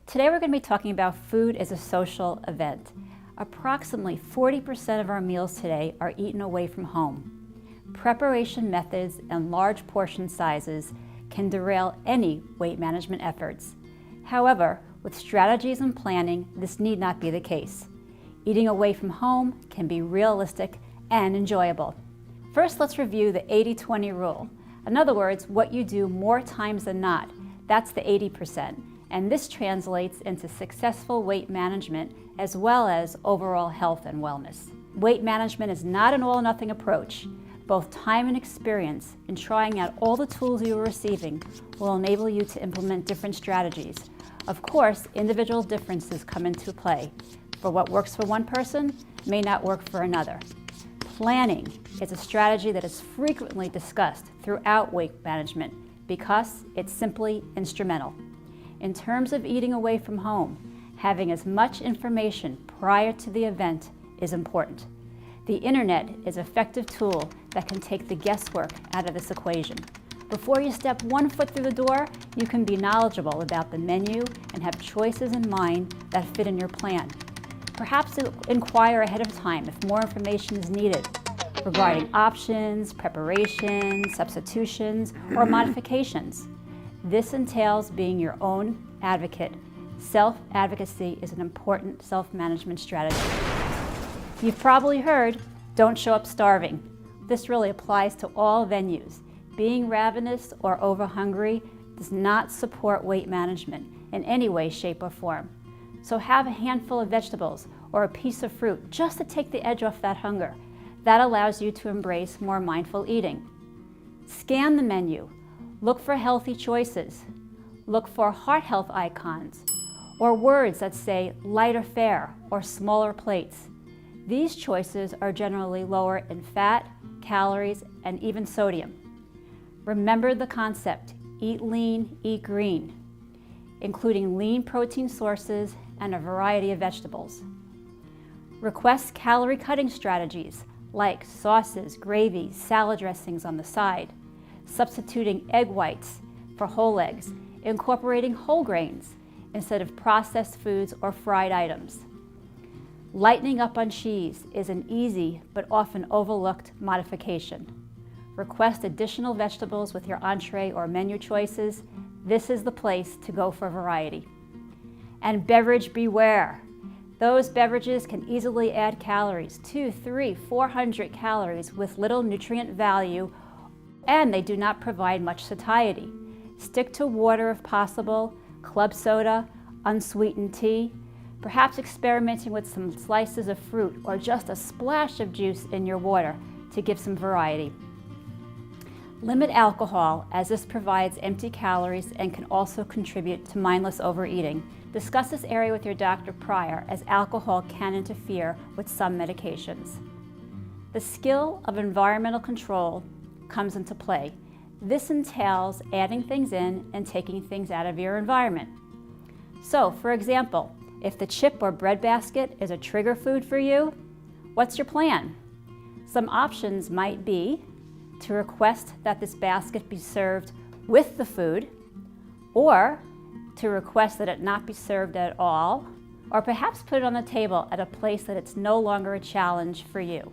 Today we're going to be talking about food as a social event. Approximately 40% of our meals today are eaten away from home. Preparation methods and large portion sizes can derail any weight management efforts. However, with strategies and planning, this need not be the case. Eating away from home can be realistic and enjoyable. First, let's review the 80-20 rule. In other words, what you do more times than not. That's the 80%. And this translates into successful weight management as well as overall health and wellness. Weight management is not an all-or-nothing approach. Both time and experience in trying out all the tools you are receiving will enable you to implement different strategies. Of course, individual differences come into play. For what works for one person may not work for another. Planning is a strategy that is frequently discussed throughout weight management because it's simply instrumental. In terms of eating away from home, having as much information prior to the event is important. The internet is an effective tool that can take the guesswork out of this equation. Before you step one foot through the door, you can be knowledgeable about the menu and have choices in mind that fit in your plan. Perhaps inquire ahead of time if more information is needed regarding options, preparations, substitutions, or modifications. This entails being your own advocate. Self-advocacy is an important self-management strategy. You've probably heard, don't show up starving. This really applies to all venues. Being ravenous or over-hungry does not support weight management in any way, shape, or form. So have a handful of vegetables or a piece of fruit just to take the edge off that hunger. That allows you to embrace more mindful eating. Scan the menu. Look for healthy choices. Look for heart health icons or words that say lighter fare or smaller plates. These choices are generally lower in fat, calories, and even sodium. Remember the concept, eat lean, eat green, including lean protein sources and a variety of vegetables. Request calorie cutting strategies like sauces, gravies, salad dressings on the side, substituting egg whites for whole eggs, incorporating whole grains instead of processed foods or fried items. Lightening up on cheese is an easy but often overlooked modification. Request additional vegetables with your entree or menu choices. This is the place to go for variety. And beverage beware. Those beverages can easily add calories, 200, 300, 400 calories with little nutrient value, and they do not provide much satiety. Stick to water if possible, club soda, unsweetened tea, perhaps experimenting with some slices of fruit or just a splash of juice in your water to give some variety. Limit alcohol, as this provides empty calories and can also contribute to mindless overeating. Discuss this area with your doctor prior, as alcohol can interfere with some medications. The skill of environmental control comes into play. This entails adding things in and taking things out of your environment. So, for example, if the chip or bread basket is a trigger food for you, what's your plan? Some options might be to request that this basket be served with the food, or to request that it not be served at all, or perhaps put it on the table at a place that it's no longer a challenge for you.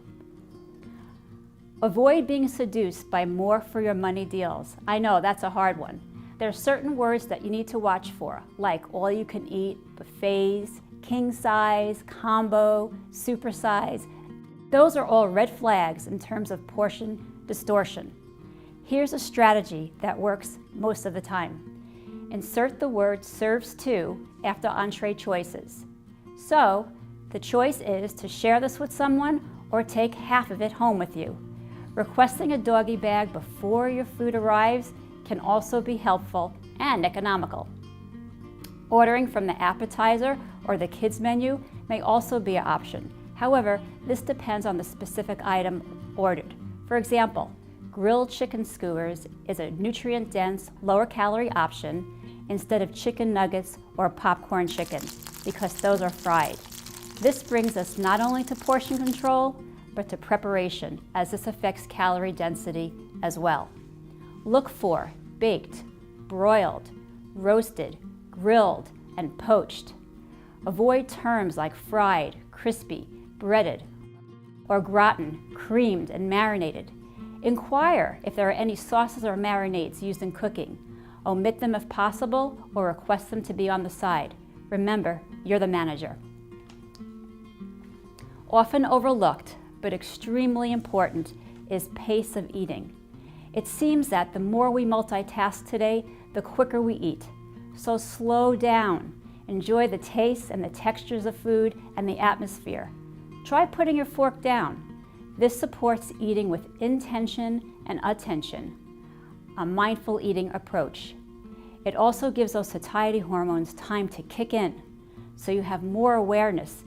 Avoid being seduced by more for your money deals. I know that's a hard one. There are certain words that you need to watch for, like all you can eat, buffets, king size, combo, super size. Those are all red flags in terms of portion distortion. Here's a strategy that works most of the time. Insert the word serves to after entree choices. So the choice is to share this with someone or take half of it home with you. Requesting a doggy bag before your food arrives can also be helpful and economical. Ordering from the appetizer or the kids menu may also be an option. However, this depends on the specific item ordered. For example, grilled chicken skewers is a nutrient-dense, lower-calorie option instead of chicken nuggets or popcorn chicken, because those are fried. This brings us not only to portion control, but to preparation, as this affects calorie density as well. Look for baked, broiled, roasted, grilled, and poached. Avoid terms like fried, crispy, breaded, or gratin, creamed and marinated. Inquire if there are any sauces or marinades used in cooking. Omit them if possible or request them to be on the side. Remember, you're the manager. Often overlooked, but extremely important, is pace of eating. It seems that the more we multitask today, the quicker we eat. So slow down. Enjoy the taste and the textures of food and the atmosphere. Try putting your fork down. This supports eating with intention and attention, a mindful eating approach. It also gives those satiety hormones time to kick in, so you have more awareness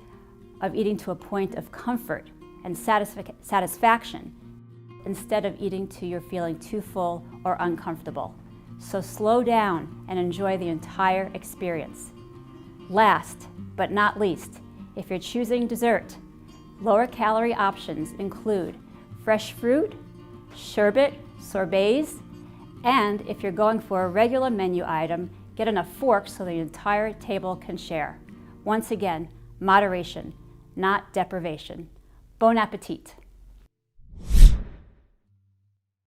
of eating to a point of comfort and satisfaction instead of eating till you're feeling too full or uncomfortable. So slow down and enjoy the entire experience. Last but not least, if you're choosing dessert, lower calorie options include fresh fruit, sherbet, sorbets, and if you're going for a regular menu item, get enough forks so the entire table can share. Once again, moderation, not deprivation. Bon appetit.